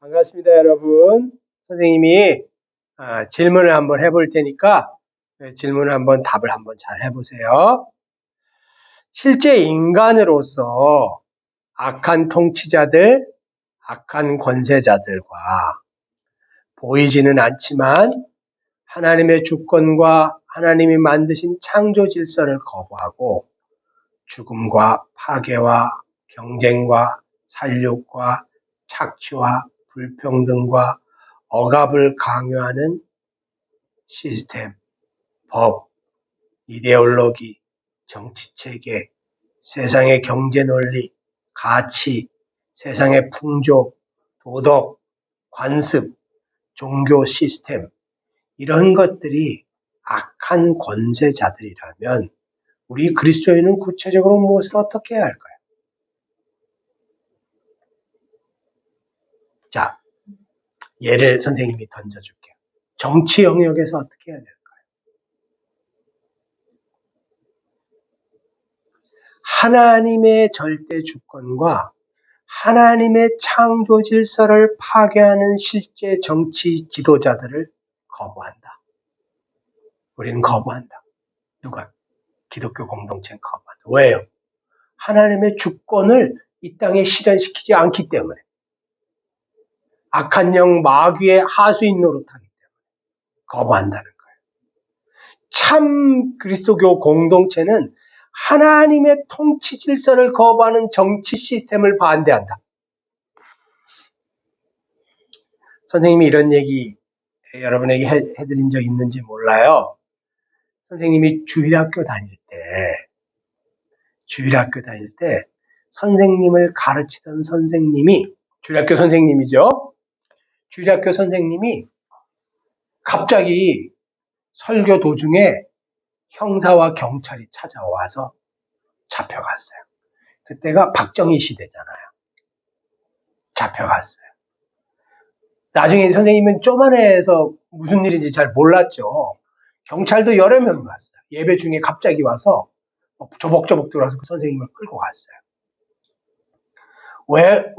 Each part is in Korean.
반갑습니다, 여러분. 선생님이 질문을 한번 해볼 테니까 질문을 한번 답을 한번 잘 해보세요. 실제 인간으로서 악한 통치자들, 악한 권세자들과 보이지는 않지만 하나님의 주권과 하나님이 만드신 창조 질서를 거부하고 죽음과 파괴와 경쟁과 살육과 착취와 불평등과 억압을 강요하는 시스템, 법, 이데올로기, 정치체계, 세상의 경제 논리, 가치, 세상의 풍조, 도덕, 관습, 종교 시스템 이런 것들이 악한 권세자들이라면 우리 그리스도인은 구체적으로 무엇을 어떻게 해야 할까요? 자, 예를 선생님이 던져줄게요. 정치 영역에서 어떻게 해야 될까요? 하나님의 절대 주권과 하나님의 창조 질서를 파괴하는 실제 정치 지도자들을 거부한다. 우리는 거부한다. 누가? 기독교 공동체는 거부한다. 왜요? 하나님의 주권을 이 땅에 실현시키지 않기 때문에. 악한 영 마귀의 하수인 노릇하기 때문에 거부한다는 거예요. 참 그리스도교 공동체는 하나님의 통치 질서를 거부하는 정치 시스템을 반대한다. 선생님이 이런 얘기 여러분에게 해드린 적 있는지 몰라요. 선생님이 주일학교 다닐 때 선생님을 가르치던 선생님이 주일학교 선생님이죠. 주일학교 선생님이 갑자기 설교 도중에 형사와 경찰이 찾아와서 잡혀갔어요. 그때가 박정희 시대잖아요. 잡혀갔어요. 나중에 선생님은 쪼만해서 무슨 일인지 잘 몰랐죠. 경찰도 여러 명이 왔어요. 예배 중에 갑자기 와서 조복조복 들어와서 그 선생님을 끌고 갔어요.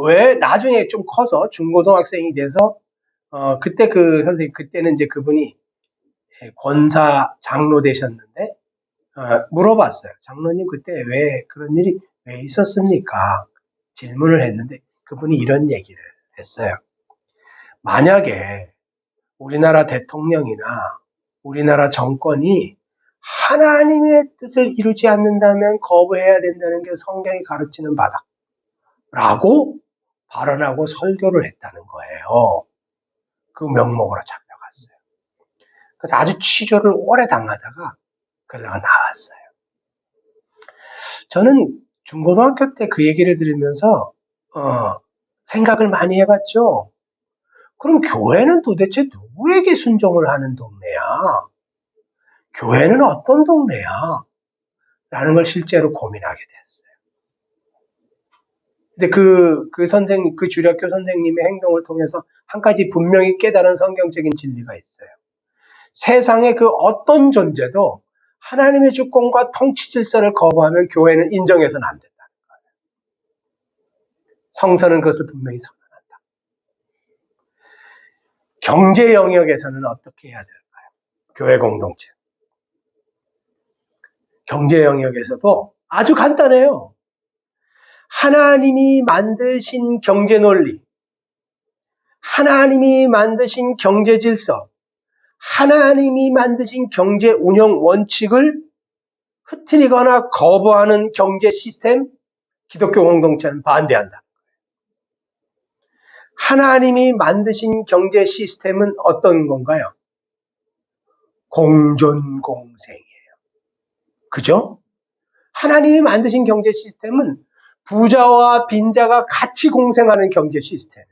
왜 나중에 좀 커서 중고등학생이 돼서 그때 그 선생님 그때는 이제 그분이 권사 장로 되셨는데 물어봤어요. 장로님 그때 왜 그런 일이 왜 있었습니까? 질문을 했는데 그분이 이런 얘기를 했어요. 만약에 우리나라 대통령이나 우리나라 정권이 하나님의 뜻을 이루지 않는다면 거부해야 된다는 게 성경이 가르치는 바다. 라고 발언하고 설교를 했다는 거예요. 그 명목으로 잡혀갔어요. 그래서 아주 취조를 오래 당하다가 그러다가 나왔어요. 저는 중고등학교 때 그 얘기를 들으면서 생각을 많이 해봤죠. 그럼 교회는 도대체 누구에게 순종을 하는 동네야? 교회는 어떤 동네야? 라는 걸 실제로 고민하게 됐어요. 근데 그 주일학교 선생님의 행동을 통해서 한 가지 분명히 깨달은 성경적인 진리가 있어요. 세상의 그 어떤 존재도 하나님의 주권과 통치 질서를 거부하면 교회는 인정해서는 안 된다는 거예요. 성서는 그것을 분명히 선언한다. 경제 영역에서는 어떻게 해야 될까요? 교회 공동체. 경제 영역에서도 아주 간단해요. 하나님이 만드신 경제 논리, 하나님이 만드신 경제 질서, 하나님이 만드신 경제 운영 원칙을 흐트리거나 거부하는 경제 시스템, 기독교 공동체는 반대한다. 하나님이 만드신 경제 시스템은 어떤 건가요? 공존공생이에요. 그죠? 하나님이 만드신 경제 시스템은 부자와 빈자가 같이 공생하는 경제 시스템이에요.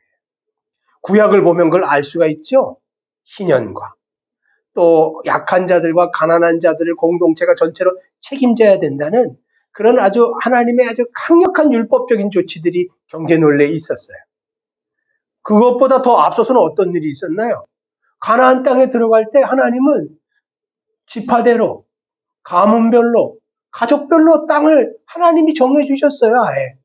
구약을 보면 그걸 알 수가 있죠? 희년과 또 약한 자들과 가난한 자들을 공동체가 전체로 책임져야 된다는 그런 아주 하나님의 아주 강력한 율법적인 조치들이 경제 논리에 있었어요. 그것보다 더 앞서서는 어떤 일이 있었나요? 가나안 땅에 들어갈 때 하나님은 지파대로, 가문별로, 가족별로 땅을 하나님이 정해 주셨어요. 아예.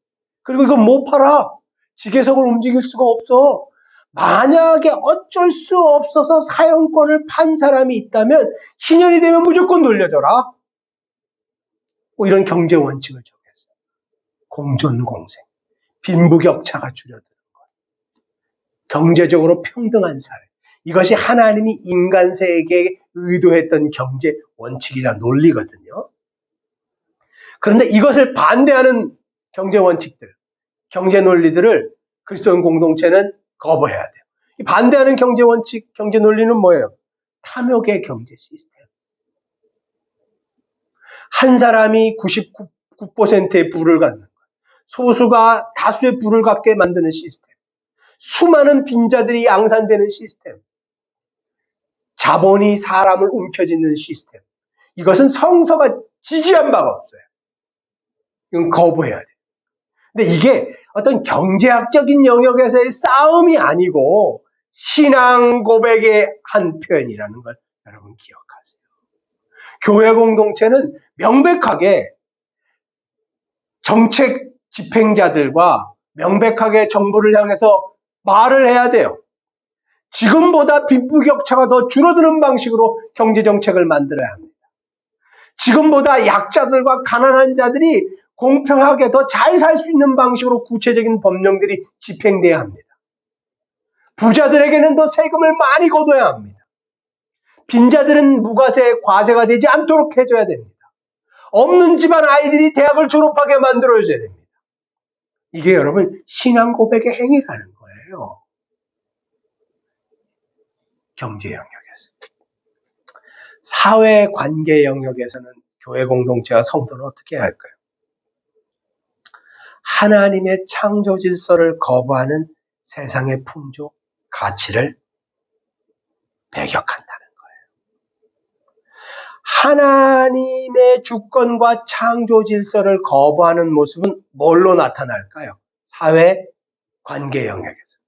그리고 이건 못 팔아. 지계석을 움직일 수가 없어. 만약에 어쩔 수 없어서 사용권을 판 사람이 있다면 신년이 되면 무조건 돌려줘라. 뭐 이런 경제 원칙을 정했어요. 공존공생, 빈부격차가 줄어드는 것, 경제적으로 평등한 사회. 이것이 하나님이 인간 세계에 의도했던 경제 원칙이자 논리거든요. 그런데 이것을 반대하는 경제 원칙들, 경제 논리들을 그리스도인 공동체는 거부해야 돼요. 이 반대하는 경제 원칙, 경제 논리는 뭐예요? 탐욕의 경제 시스템. 한 사람이 99%의 부를 갖는 것, 소수가 다수의 부를 갖게 만드는 시스템, 수많은 빈자들이 양산되는 시스템, 자본이 사람을 움켜쥐는 시스템. 이것은 성서가 지지한 바가 없어요. 이건 거부해야 돼요. 근데 이게 어떤 경제학적인 영역에서의 싸움이 아니고 신앙 고백의 한 표현이라는 걸 여러분 기억하세요. 교회 공동체는 명백하게 정책 집행자들과 명백하게 정부를 향해서 말을 해야 돼요. 지금보다 빈부격차가 더 줄어드는 방식으로 경제정책을 만들어야 합니다. 지금보다 약자들과 가난한 자들이 공평하게 더 잘 살 수 있는 방식으로 구체적인 법령들이 집행돼야 합니다. 부자들에게는 더 세금을 많이 걷어야 합니다. 빈자들은 무과세, 과세가 되지 않도록 해줘야 됩니다. 없는 집안 아이들이 대학을 졸업하게 만들어줘야 됩니다. 이게 여러분 신앙 고백의 행위라는 거예요. 경제 영역에서. 사회 관계 영역에서는 교회 공동체와 성도는 어떻게 해야 할까요? 하나님의 창조 질서를 거부하는 세상의 풍조, 가치를 배격한다는 거예요. 하나님의 주권과 창조 질서를 거부하는 모습은 뭘로 나타날까요? 사회 관계 영역에서.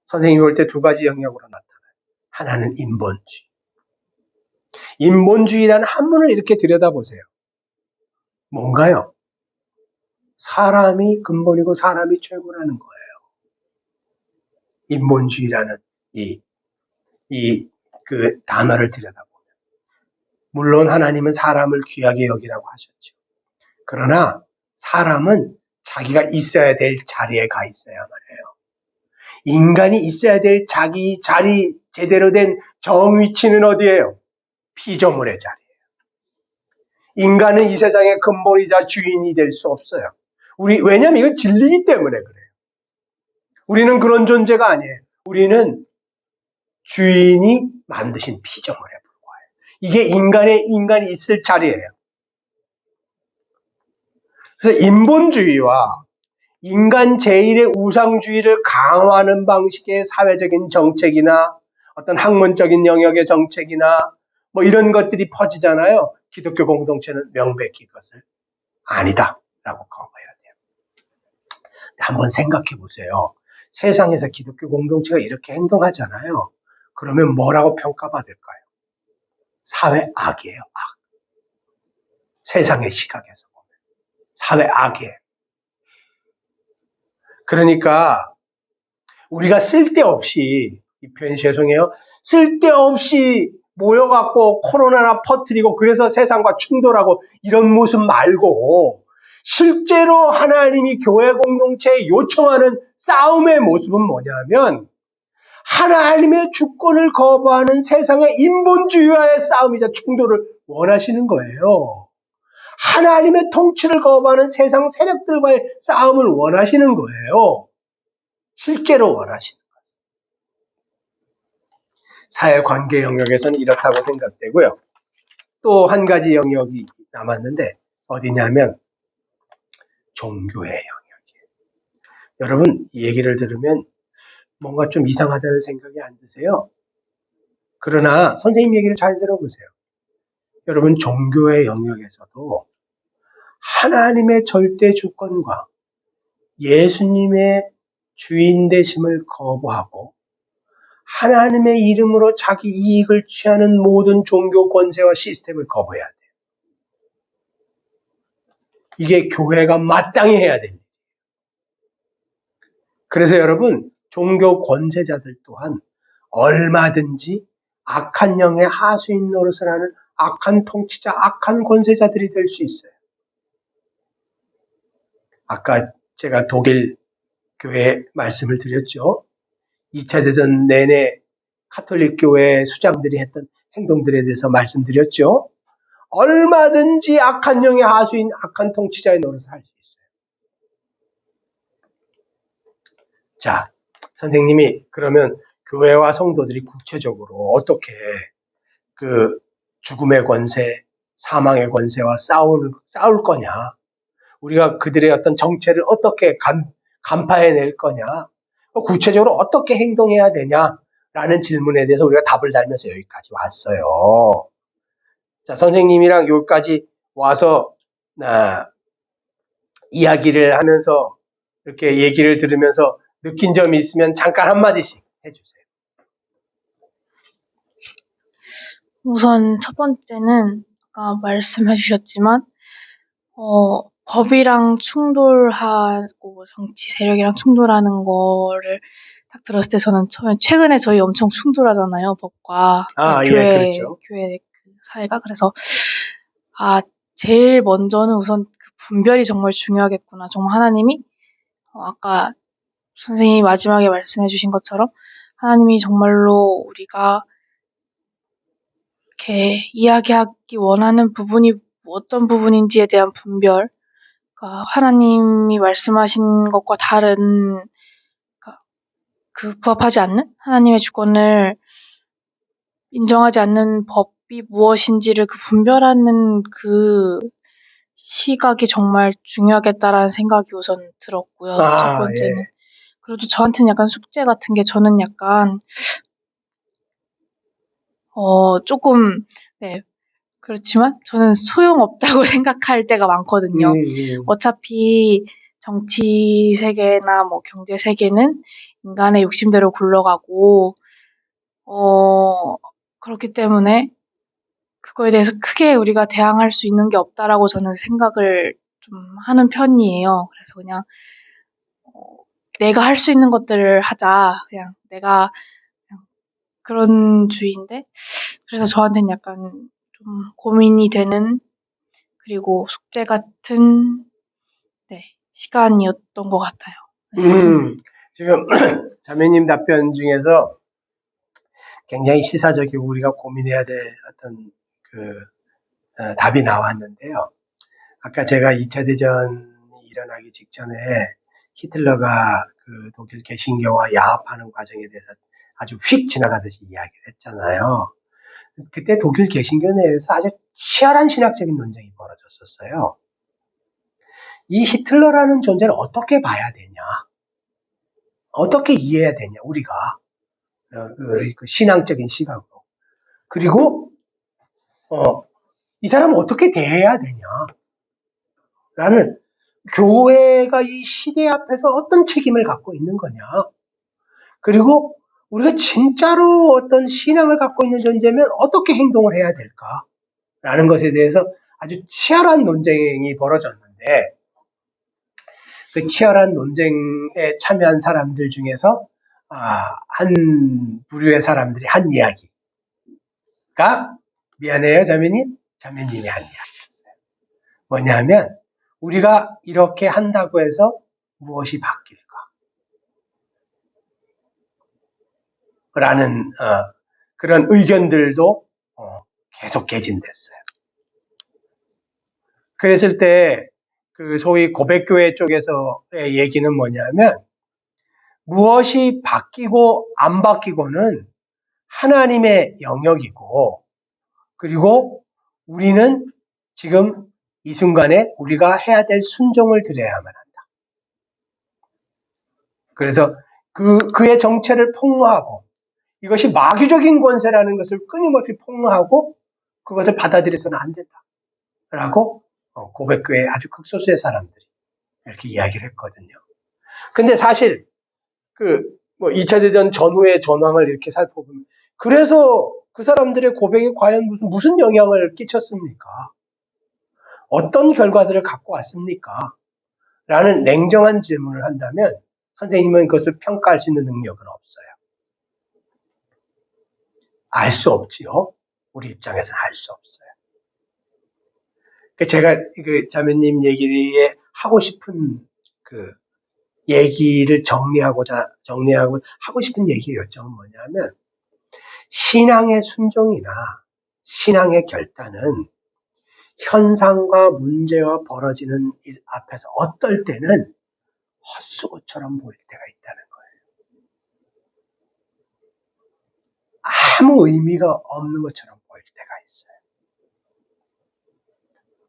선생님이 볼 때 두 가지 영역으로 나타나요. 하나는 인본주의. 인본주의라는 한문을 이렇게 들여다보세요. 뭔가요? 사람이 근본이고 사람이 최고라는 거예요. 인본주의라는 그 단어를 들여다보면. 물론 하나님은 사람을 귀하게 여기라고 하셨죠. 그러나 사람은 자기가 있어야 될 자리에 가 있어야만 해요. 인간이 있어야 될 자기 자리, 제대로 된 정위치는 어디예요? 피조물의 자리예요. 인간은 이 세상의 근본이자 주인이 될 수 없어요. 왜냐하면 이건 진리이기 때문에 그래요. 우리는 그런 존재가 아니에요. 우리는 주인이 만드신 피조물에 불과해요. 이게 인간이 있을 자리예요. 그래서 인본주의와 인간 제일의 우상주의를 강화하는 방식의 사회적인 정책이나 어떤 학문적인 영역의 정책이나 뭐 이런 것들이 퍼지잖아요. 기독교 공동체는 명백히 그것을 아니다라고 거부해야 돼요. 한번 생각해 보세요. 세상에서 기독교 공동체가 이렇게 행동하잖아요. 그러면 뭐라고 평가받을까요? 사회 악이에요, 악. 세상의 시각에서 보면. 사회 악이에요. 그러니까 우리가 쓸데없이, 이 표현이 죄송해요. 쓸데없이 모여갖고 코로나나 퍼뜨리고 그래서 세상과 충돌하고 이런 모습 말고 실제로 하나님이 교회 공동체에 요청하는 싸움의 모습은 뭐냐면 하나님의 주권을 거부하는 세상의 인본주의와의 싸움이자 충돌을 원하시는 거예요. 하나님의 통치를 거부하는 세상 세력들과의 싸움을 원하시는 거예요. 실제로 원하시는 것입니다. 사회관계 영역에서는 이렇다고 생각되고요. 또 한 가지 영역이 남았는데 어디냐면 종교의 영역이에요. 여러분 이 얘기를 들으면 뭔가 좀 이상하다는 생각이 안 드세요? 그러나 선생님 얘기를 잘 들어보세요. 여러분 종교의 영역에서도 하나님의 절대 주권과 예수님의 주인 되심을 거부하고 하나님의 이름으로 자기 이익을 취하는 모든 종교 권세와 시스템을 거부해야 돼요. 이게 교회가 마땅히 해야 됩니다. 그래서 여러분 종교 권세자들 또한 얼마든지 악한 영의 하수인 노릇을 하는 악한 통치자, 악한 권세자들이 될 수 있어요. 아까 제가 독일 교회 말씀을 드렸죠. 2차 대전 내내 카톨릭 교회 수장들이 했던 행동들에 대해서 말씀드렸죠. 얼마든지 악한 영의 하수인 악한 통치자의 노릇을 할 수 있어요. 자, 선생님이 그러면 교회와 성도들이 구체적으로 어떻게 그 죽음의 권세, 사망의 권세와 싸울 거냐, 우리가 그들의 어떤 정체를 어떻게 간파해낼 거냐, 구체적으로 어떻게 행동해야 되냐라는 질문에 대해서 우리가 답을 달면서 여기까지 왔어요. 자, 선생님이랑 여기까지 와서 이야기를 하면서 이렇게 얘기를 들으면서 느낀 점이 있으면 잠깐 한마디씩 해주세요. 우선 첫 번째는 아까 말씀해 주셨지만 법이랑 충돌하고 정치 세력이랑 충돌하는 거를 딱 들었을 때 저는 최근에 저희 엄청 충돌하잖아요. 법과 그렇죠. 교회 사회가. 그래서 제일 먼저는 우선 그 분별이 정말 중요하겠구나. 정말 하나님이 아까 선생님이 마지막에 말씀해 주신 것처럼 하나님이 정말로 우리가 이렇게 이야기하기 원하는 부분이 어떤 부분인지에 대한 분별, 그러니까 하나님이 말씀하신 것과 다른, 그러니까 그 부합하지 않는 하나님의 주권을 인정하지 않는 법이 무엇인지를 그 분별하는 그 시각이 정말 중요하겠다라는 생각이 우선 들었고요. 첫 번째는. 예. 그래도 저한테는 약간 숙제 같은 게 저는 약간 조금 네. 그렇지만 저는 소용없다고 생각할 때가 많거든요. 어차피 정치 세계나 뭐 경제 세계는 인간의 욕심대로 굴러가고 그렇기 때문에 그거에 대해서 크게 우리가 대항할 수 있는 게 없다라고 저는 생각을 좀 하는 편이에요. 그래서 그냥 내가 할 수 있는 것들을 하자. 그냥 내가 그런 주의인데 그래서 저한테는 약간 좀 고민이 되는 그리고 숙제 같은 시간이었던 것 같아요. 지금 자매님 답변 중에서 굉장히 시사적이고 우리가 고민해야 될 어떤 답이 나왔는데요. 아까 제가 2차 대전이 일어나기 직전에 히틀러가 그 독일 개신교와 야합하는 과정에 대해서 아주 휙 지나가듯이 이야기를 했잖아요. 그때 독일 개신교 내에서 아주 치열한 신학적인 논쟁이 벌어졌었어요. 이 히틀러라는 존재를 어떻게 봐야 되냐, 어떻게 이해해야 되냐, 우리가 그 신앙적인 시각으로. 그리고 이 사람을 어떻게 대해야 되냐라는, 교회가 이 시대 앞에서 어떤 책임을 갖고 있는 거냐, 그리고 우리가 진짜로 어떤 신앙을 갖고 있는 존재면 어떻게 행동을 해야 될까라는 것에 대해서 아주 치열한 논쟁이 벌어졌는데, 그 치열한 논쟁에 참여한 사람들 중에서 한 부류의 사람들이 한 이야기가, 미안해요 자매님, 자매님이 한 이야기였어요. 뭐냐면 우리가 이렇게 한다고 해서 무엇이 바뀔까? 라는 그런 의견들도 계속 개진됐어요. 그랬을 때 그 소위 고백교회 쪽에서의 얘기는 뭐냐면, 무엇이 바뀌고 안 바뀌고는 하나님의 영역이고, 그리고 우리는 지금 이 순간에 우리가 해야 될 순종을 드려야만 한다. 그래서 그의 정체를 폭로하고, 이것이 마귀적인 권세라는 것을 끊임없이 폭로하고 그것을 받아들여서는 안 된다라고 고백교회 아주 극소수의 사람들이 이렇게 이야기를 했거든요. 근데 사실 2차 대전 전후의 전황을 이렇게 살펴보면, 그래서 그 사람들의 고백이 과연 무슨 영향을 끼쳤습니까? 어떤 결과들을 갖고 왔습니까? 라는 냉정한 질문을 한다면 선생님은 그것을 평가할 수 있는 능력은 없어요. 알 수 없지요. 우리 입장에서는 알 수 없어요. 제가 그 자매님 얘기에 하고 싶은 그 얘기를 정리하고 하고 싶은 얘기의 요점은 뭐냐면, 신앙의 순종이나 신앙의 결단은 현상과 문제와 벌어지는 일 앞에서 어떨 때는 헛수고처럼 보일 때가 있다는 거예요. 아무 의미가 없는 것처럼 보일 때가 있어요.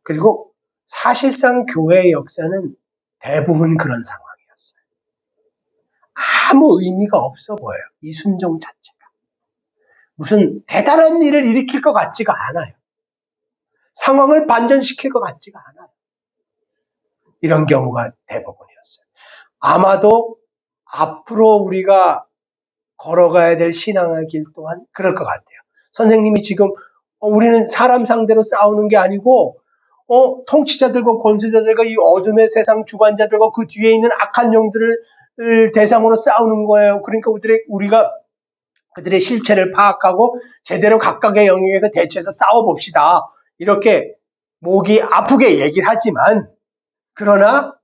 그리고 사실상 교회의 역사는 대부분 그런 상황이었어요. 아무 의미가 없어 보여요. 이 순종 자체가. 무슨 대단한 일을 일으킬 것 같지가 않아요. 상황을 반전시킬 것 같지가 않아요. 이런 경우가 대부분이었어요. 아마도 앞으로 우리가 걸어가야 될 신앙의 길 또한 그럴 것 같아요. 선생님이 지금 우리는 사람 상대로 싸우는 게 아니고 통치자들과 권세자들과 이 어둠의 세상 주관자들과 그 뒤에 있는 악한 영들을 대상으로 싸우는 거예요. 그러니까 우리가 그들의 실체를 파악하고 제대로 각각의 영역에서 대처해서 싸워봅시다. 이렇게 목이 아프게 얘기를 하지만, 그러나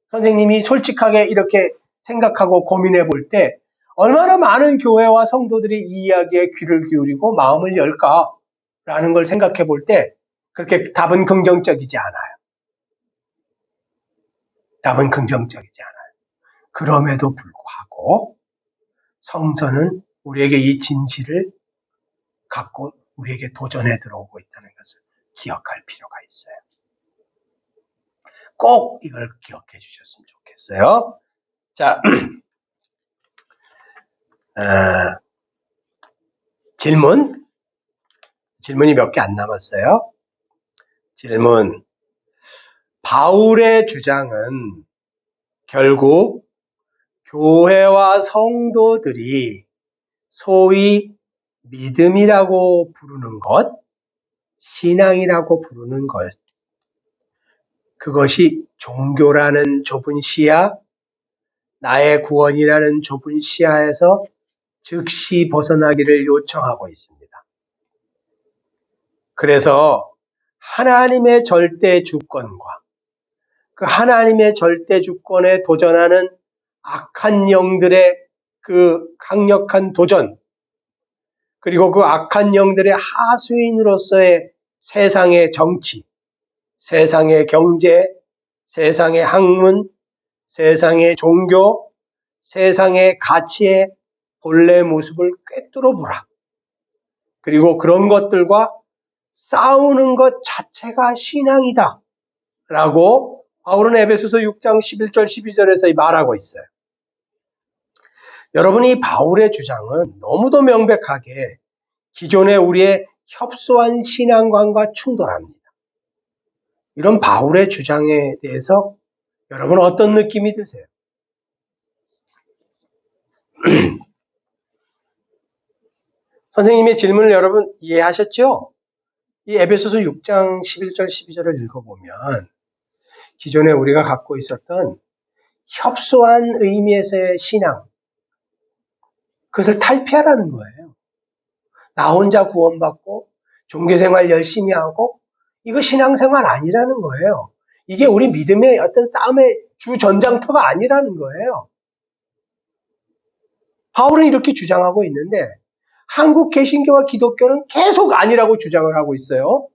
선생님이 솔직하게 이렇게 생각하고 고민해 볼 때 얼마나 많은 교회와 성도들이 이 이야기에 귀를 기울이고 마음을 열까라는 걸 생각해 볼 때 그렇게 답은 긍정적이지 않아요. 답은 긍정적이지 않아요. 그럼에도 불구하고 성서는 우리에게 이 진실을 갖고 우리에게 도전해 들어오고 있다는 것을 기억할 필요가 있어요. 꼭 이걸 기억해 주셨으면 좋겠어요. 자, 질문이 몇 개 안 남았어요. 질문. 바울의 주장은 결국 교회와 성도들이 소위 믿음이라고 부르는 것, 신앙이라고 부르는 것, 그것이 종교라는 좁은 시야, 나의 구원이라는 좁은 시야에서 즉시 벗어나기를 요청하고 있습니다. 그래서 하나님의 절대 주권과 그 하나님의 절대 주권에 도전하는 악한 영들의 그 강력한 도전, 그리고 그 악한 영들의 하수인으로서의 세상의 정치, 세상의 경제, 세상의 학문, 세상의 종교, 세상의 가치의 본래 모습을 꿰뚫어 보라. 그리고 그런 것들과 싸우는 것 자체가 신앙이다 라고 바울은 에베소서 6장 11절 12절에서 말하고 있어요. 여러분, 이 바울의 주장은 너무도 명백하게 기존의 우리의 협소한 신앙관과 충돌합니다. 이런 바울의 주장에 대해서 여러분 어떤 느낌이 드세요? 선생님의 질문을 여러분 이해하셨죠? 이 에베소서 6장 11절 12절을 읽어보면 기존에 우리가 갖고 있었던 협소한 의미에서의 신앙, 그것을 탈피하라는 거예요. 나 혼자 구원받고 종교생활 열심히 하고 이거 신앙생활 아니라는 거예요. 이게 우리 믿음의 어떤 싸움의 주 전장터가 아니라는 거예요. 바울은 이렇게 주장하고 있는데 한국 개신교와 기독교는 계속 아니라고 주장을 하고 있어요.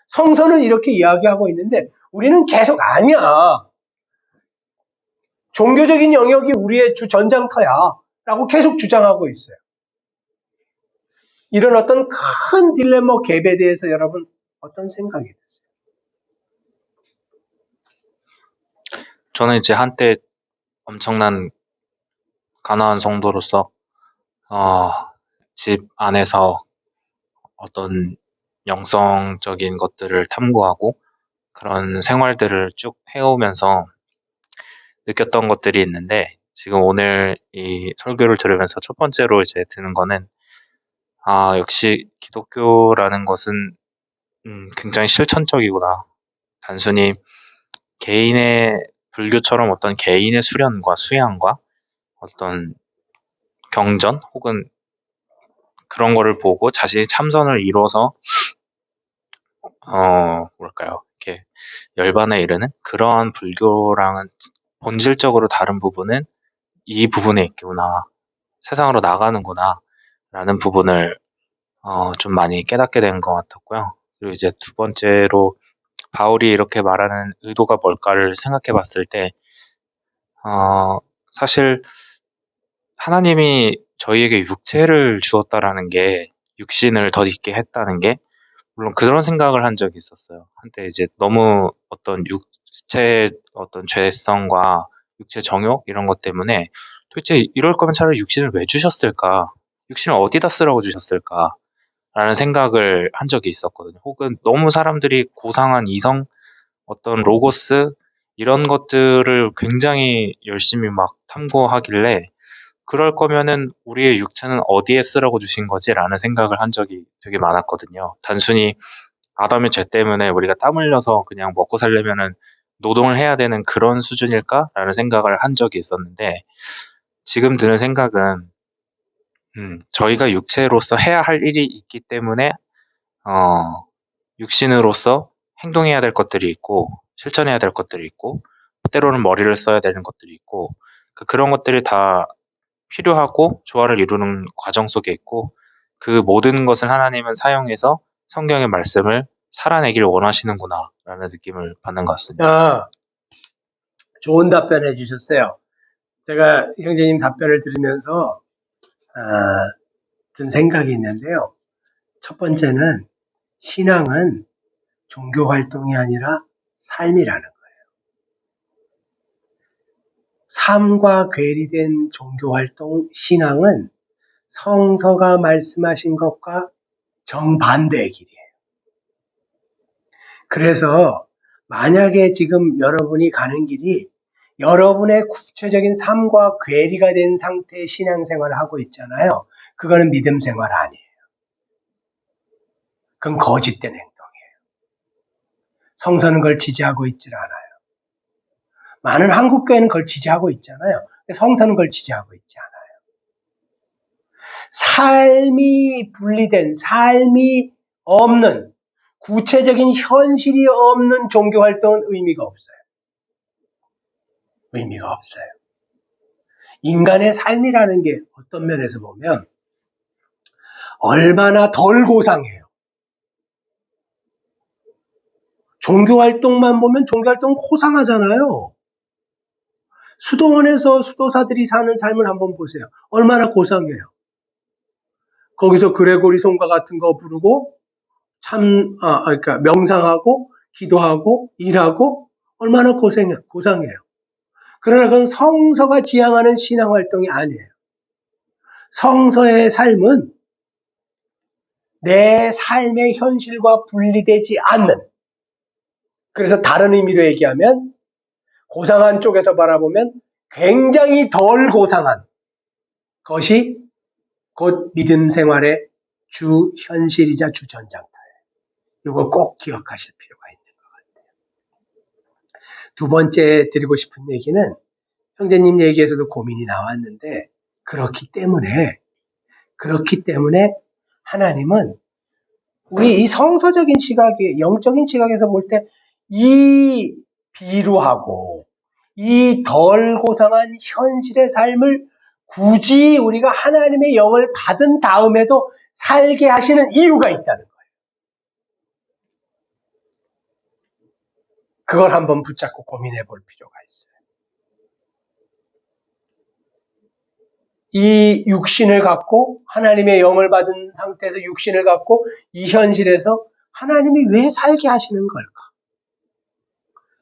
성서는 이렇게 이야기하고 있는데 우리는 계속 아니야. 종교적인 영역이 우리의 주 전장터야 라고 계속 주장하고 있어요. 이런 어떤 큰 딜레마 갭에 대해서 여러분 어떤 생각이 드세요? 저는 이제 한때 엄청난 가난한 성도로서 집 안에서 어떤 영성적인 것들을 탐구하고 그런 생활들을 쭉 해오면서 느꼈던 것들이 있는데, 지금 오늘 이 설교를 들으면서 첫 번째로 이제 드는 거는 역시 기독교라는 것은 굉장히 실천적이구나. 단순히 개인의 불교처럼 어떤 개인의 수련과 수양과 어떤 경전 혹은 그런 거를 보고 자신이 참선을 이뤄서 뭐랄까요, 이렇게 열반에 이르는 그러한 불교랑은 본질적으로 다른 부분은 이 부분에 있구나, 세상으로 나가는구나 라는 부분을 좀 많이 깨닫게 된 것 같았고요. 그리고 이제 두 번째로 바울이 이렇게 말하는 의도가 뭘까를 생각해 봤을 때 사실 하나님이 저희에게 육체를 주었다라는 게, 육신을 덧입게 했다는 게, 물론 그런 생각을 한 적이 있었어요. 한때 이제 너무 어떤 육체 어떤 죄성과 육체 정욕 이런 것 때문에 도대체 이럴 거면 차라리 육신을 왜 주셨을까? 육신을 어디다 쓰라고 주셨을까? 라는 생각을 한 적이 있었거든요. 혹은 너무 사람들이 고상한 이성, 어떤 로고스 이런 것들을 굉장히 열심히 막 탐구하길래 그럴 거면은 우리의 육체는 어디에 쓰라고 주신 거지라는 생각을 한 적이 되게 많았거든요. 단순히 아담의 죄 때문에 우리가 땀 흘려서 그냥 먹고 살려면은 노동을 해야 되는 그런 수준일까라는 생각을 한 적이 있었는데, 지금 드는 생각은 저희가 육체로서 해야 할 일이 있기 때문에 육신으로서 행동해야 될 것들이 있고 실천해야 될 것들이 있고 때로는 머리를 써야 되는 것들이 있고 그런 것들이 다 필요하고 조화를 이루는 과정 속에 있고, 그 모든 것을 하나님은 사용해서 성경의 말씀을 살아내길 원하시는구나 라는 느낌을 받는 것 같습니다. 좋은 답변 해주셨어요. 제가 형제님 답변을 들으면서 든 생각이 있는데요. 첫 번째는 신앙은 종교 활동이 아니라 삶이라는 거예요. 삶과 괴리된 종교 활동, 신앙은 성서가 말씀하신 것과 정반대의 길이에요. 그래서 만약에 지금 여러분이 가는 길이 여러분의 구체적인 삶과 괴리가 된 상태의 신앙생활을 하고 있잖아요. 그거는 믿음 생활 아니에요. 그건 거짓된 행동이에요. 성서는 그걸 지지하고 있질 않아요. 많은 한국교회는 그걸 지지하고 있잖아요. 근데 성서는 그걸 지지하고 있지 않아요. 삶이 분리된, 삶이 없는, 구체적인 현실이 없는 종교활동은 의미가 없어요. 의미가 없어요. 인간의 삶이라는 게 어떤 면에서 보면 얼마나 덜 고상해요. 종교활동만 보면 종교활동은 고상하잖아요. 수도원에서 수도사들이 사는 삶을 한번 보세요. 얼마나 고상해요. 거기서 그레고리 성가 같은 거 부르고 그러니까 명상하고 기도하고 일하고 얼마나 고상해요. 그러나 그건 성서가 지향하는 신앙활동이 아니에요. 성서의 삶은 내 삶의 현실과 분리되지 않는, 그래서 다른 의미로 얘기하면 고상한 쪽에서 바라보면 굉장히 덜 고상한 것이 곧 믿음 생활의 주 현실이자 주 전장터예요. 이거 꼭 기억하실 필요가 있는 것 같아요. 두 번째 드리고 싶은 얘기는 형제님 얘기에서도 고민이 나왔는데 그렇기 때문에 하나님은 우리 이 성서적인 시각에, 영적인 시각에서 볼 때 이 비루하고 이 덜 고상한 현실의 삶을 굳이 우리가 하나님의 영을 받은 다음에도 살게 하시는 이유가 있다는 거예요. 그걸 한번 붙잡고 고민해 볼 필요가 있어요. 이 육신을 갖고, 하나님의 영을 받은 상태에서 육신을 갖고 이 현실에서 하나님이 왜 살게 하시는 걸까?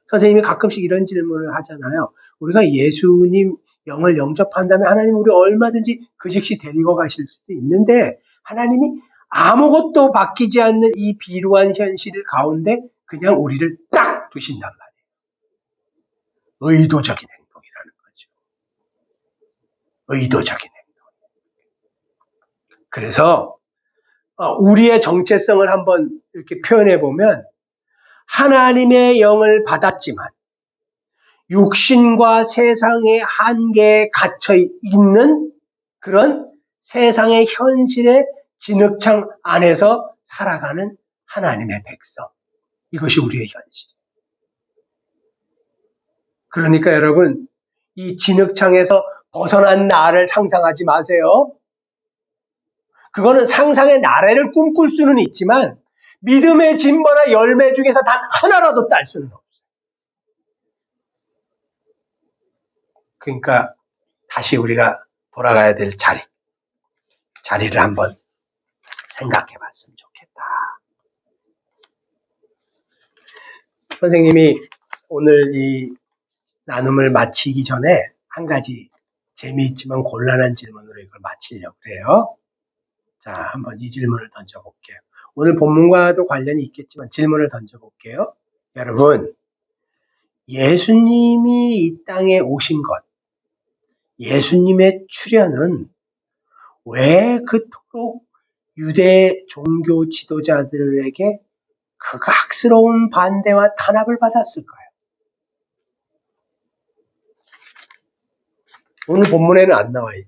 선생님이 가끔씩 이런 질문을 하잖아요. 우리가 예수님 영을 영접한다면 하나님 우리 얼마든지 그 즉시 데리고 가실 수도 있는데 하나님이 아무것도 바뀌지 않는 이 비루한 현실 가운데 그냥 우리를 딱 두신단 말이에요. 의도적인 행동이라는 거죠. 의도적인 행동. 그래서 우리의 정체성을 한번 이렇게 표현해 보면 하나님의 영을 받았지만 육신과 세상의 한계에 갇혀 있는 그런 세상의 현실의 진흙창 안에서 살아가는 하나님의 백성. 이것이 우리의 현실이에요. 그러니까 여러분, 이 진흙창에서 벗어난 나를 상상하지 마세요. 그거는 상상의 나래를 꿈꿀 수는 있지만 믿음의 진보나 열매 중에서 단 하나라도 딸 수는 없어요. 그러니까 다시 우리가 돌아가야 될 자리를 한번 생각해 봤으면 좋겠다. 선생님이 오늘 이 나눔을 마치기 전에 한 가지 재미있지만 곤란한 질문으로 이걸 마치려고 해요. 자, 한번 이 질문을 던져볼게요. 오늘 본문과도 관련이 있겠지만 질문을 던져볼게요. 여러분, 예수님이 이 땅에 오신 것, 예수님의 출현은 왜 그토록 유대 종교 지도자들에게 극악스러운 반대와 탄압을 받았을까요? 오늘 본문에는 안 나와요.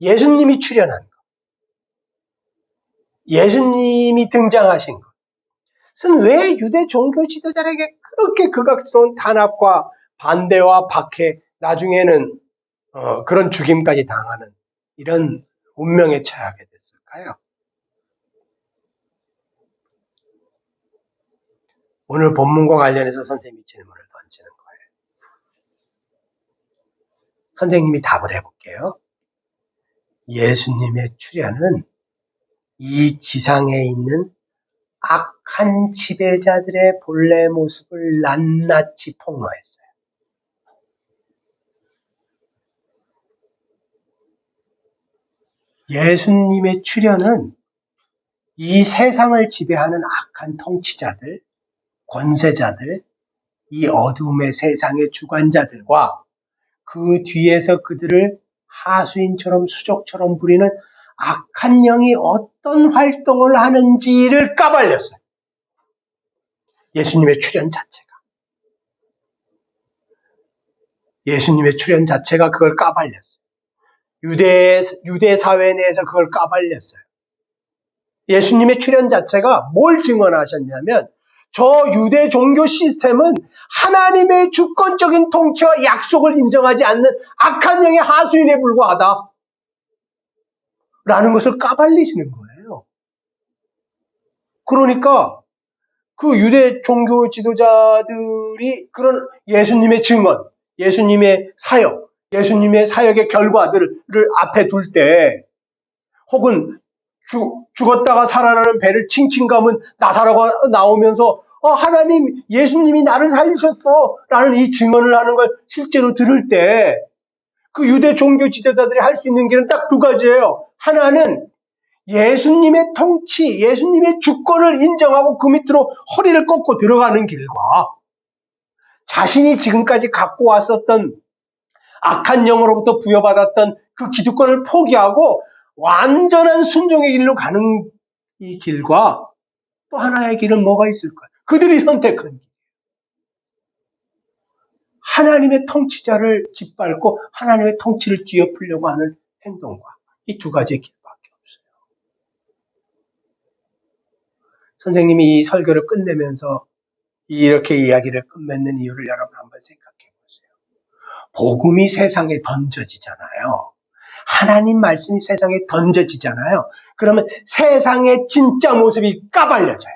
예수님이 출현한 것, 예수님이 등장하신 것은 왜 유대 종교 지도자들에게 그렇게 극악스러운 탄압과 반대와 박해, 나중에는 그런 죽임까지 당하는 이런 운명에 처하게 됐을까요? 오늘 본문과 관련해서 선생님이 질문을 던지는 거예요. 선생님이 답을 해볼게요. 예수님의 출현은 이 지상에 있는 악한 지배자들의 본래 모습을 낱낱이 폭로했어요. 예수님의 출현은 이 세상을 지배하는 악한 통치자들, 권세자들, 이 어둠의 세상의 주관자들과 그 뒤에서 그들을 하수인처럼 수족처럼 부리는 악한 영이 어떤 활동을 하는지를 까발렸어요. 예수님의 출현 자체가. 예수님의 출현 자체가 그걸 까발렸어요. 유대 사회 내에서 그걸 까발렸어요. 예수님의 출현 자체가 뭘 증언하셨냐면 저 유대 종교 시스템은 하나님의 주권적인 통치와 약속을 인정하지 않는 악한 영의 하수인에 불과하다. 라는 것을 까발리시는 거예요. 그러니까 그 유대 종교 지도자들이 그런 예수님의 증언, 예수님의 사역, 예수님의 사역의 결과들을 앞에 둘 때 혹은 죽었다가 살아나는 배를 칭칭 감은 나사로가 나오면서 하나님, 예수님이 나를 살리셨어 라는 이 증언을 하는 걸 실제로 들을 때 그 유대 종교 지도자들이 할 수 있는 길은 딱 두 가지예요. 하나는 예수님의 통치, 예수님의 주권을 인정하고 그 밑으로 허리를 꺾고 들어가는 길과 자신이 지금까지 갖고 왔었던 악한 영으로부터 부여받았던 그 기득권을 포기하고 완전한 순종의 길로 가는 이 길과 또 하나의 길은 뭐가 있을까요? 그들이 선택한 길. 하나님의 통치자를 짓밟고 하나님의 통치를 뒤엎으려고 하는 행동과 이 두 가지의 길밖에 없어요. 선생님이 이 설교를 끝내면서 이렇게 이야기를 끝맺는 이유를 여러분 한번 생각해 보세요. 복음이 세상에 던져지잖아요. 하나님 말씀이 세상에 던져지잖아요. 그러면 세상의 진짜 모습이 까발려져요.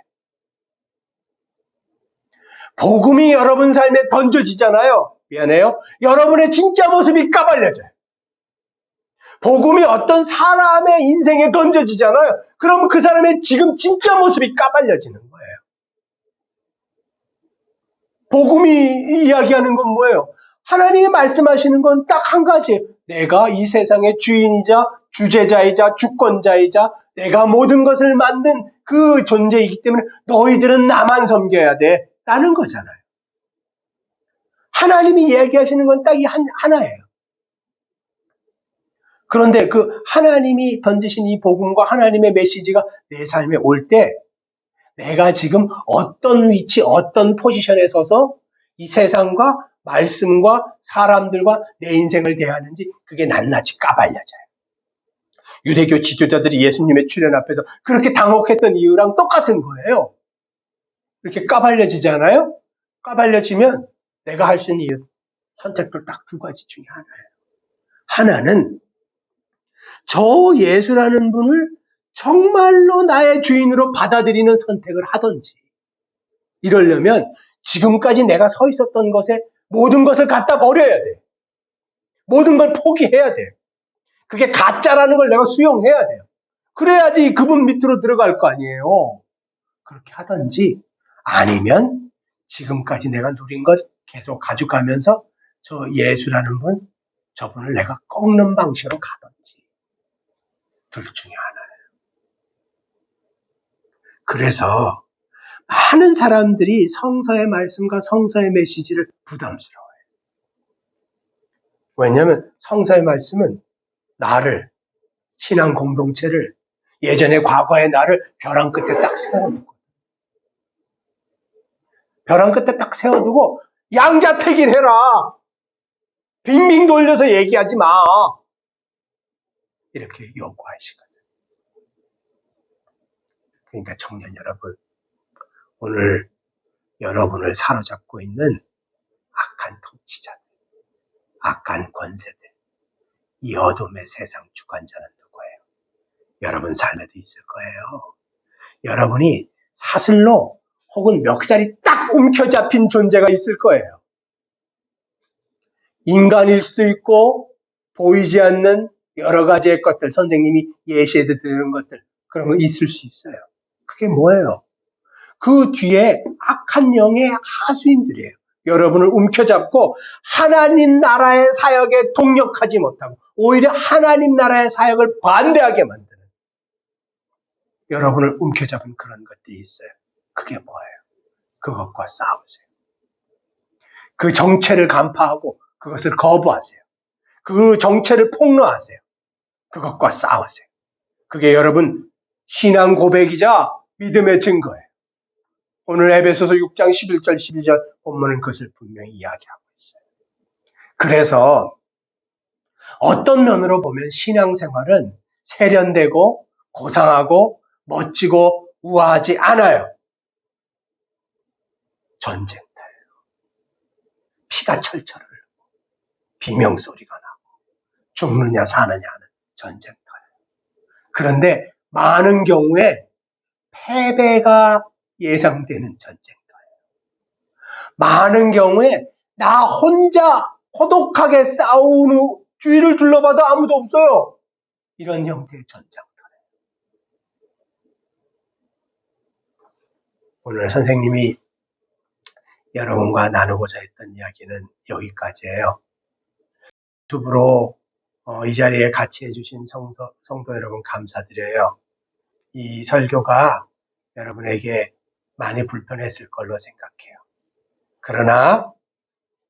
복음이 여러분 삶에 던져지잖아요. 미안해요. 여러분의 진짜 모습이 까발려져요. 복음이 어떤 사람의 인생에 던져지잖아요. 그러면 그 사람의 지금 진짜 모습이 까발려지는 거예요. 복음이 이야기하는 건 뭐예요? 하나님이 말씀하시는 건 딱 한 가지예요. 내가 이 세상의 주인이자 주제자이자 주권자이자 내가 모든 것을 만든 그 존재이기 때문에 너희들은 나만 섬겨야 돼. 라는 거잖아요. 하나님이 얘기하시는 건 딱 이 하나예요. 그런데 그 하나님이 던지신 이 복음과 하나님의 메시지가 내 삶에 올 때 내가 지금 어떤 위치, 어떤 포지션에 서서 이 세상과 말씀과 사람들과 내 인생을 대하는지 그게 낱낱이 까발려져요. 유대교 지도자들이 예수님의 출현 앞에서 그렇게 당혹했던 이유랑 똑같은 거예요. 이렇게 까발려지잖아요. 까발려지면 내가 할 수 있는 이유, 선택도 딱 두 가지 중에 하나예요. 하나는 저 예수라는 분을 정말로 나의 주인으로 받아들이는 선택을 하든지, 이러려면 지금까지 내가 서 있었던 것에 모든 것을 갖다 버려야 돼. 모든 걸 포기해야 돼. 그게 가짜라는 걸 내가 수용해야 돼요. 그래야지 그분 밑으로 들어갈 거 아니에요. 그렇게 하든지, 아니면 지금까지 내가 누린 것 계속 가져가면서 저 예수라는 분, 저분을 내가 꺾는 방식으로 가든지, 둘 중에 하나예요. 그래서 많은 사람들이 성서의 말씀과 성서의 메시지를 부담스러워해요. 왜냐하면 성서의 말씀은 나를, 신앙 공동체를, 예전의 과거의 나를 벼랑 끝에 딱 세워두고, 벼랑 끝에 딱 세워두고 양자택일해라. 빙빙 돌려서 얘기하지 마. 이렇게 요구하시거든. 그러니까 청년 여러분, 오늘 여러분을 사로잡고 있는 악한 통치자들, 악한 권세들, 이 어둠의 세상 주관자는 누구예요? 여러분 삶에도 있을 거예요. 여러분이 사슬로 혹은 멱살이 딱 움켜잡힌 존재가 있을 거예요. 인간일 수도 있고 보이지 않는 여러 가지의 것들, 선생님이 예시해 드리는 것들, 그런 거 있을 수 있어요. 그게 뭐예요? 그 뒤에 악한 영의 하수인들이에요. 여러분을 움켜잡고 하나님 나라의 사역에 동력하지 못하고 오히려 하나님 나라의 사역을 반대하게 만드는, 여러분을 움켜잡은 그런 것들이 있어요. 그게 뭐예요? 그것과 싸우세요. 그 정체를 간파하고 그것을 거부하세요. 그 정체를 폭로하세요. 그것과 싸우세요. 그게 여러분 신앙 고백이자 믿음의 증거예요. 오늘 에베소서 6장 11절 12절 본문은 그것을 분명히 이야기하고 있어요. 그래서 어떤 면으로 보면 신앙생활은 세련되고 고상하고 멋지고 우아하지 않아요. 전쟁터예요. 피가 철철 흘리고 비명소리가 나고 죽느냐 사느냐 하는 전쟁터예요. 그런데 많은 경우에 패배가 예상되는 전쟁터예요. 많은 경우에 나 혼자 고독하게 싸우는, 주위를 둘러봐도 아무도 없어요. 이런 형태의 전쟁터예요. 오늘 선생님이 여러분과 나누고자 했던 이야기는 여기까지예요. 유튜브로 이 자리에 같이 해주신 성도 여러분 감사드려요. 이 설교가 여러분에게 많이 불편했을 걸로 생각해요. 그러나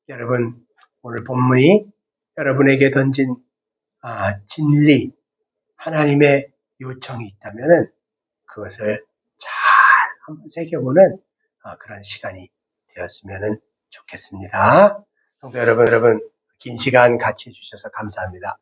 여러분, 오늘 본문이 여러분에게 던진 진리, 하나님의 요청이 있다면 그것을 잘 한번 새겨보는 그런 시간이 되었으면 좋겠습니다. 성도 여러분, 긴 시간 같이 해주셔서 감사합니다.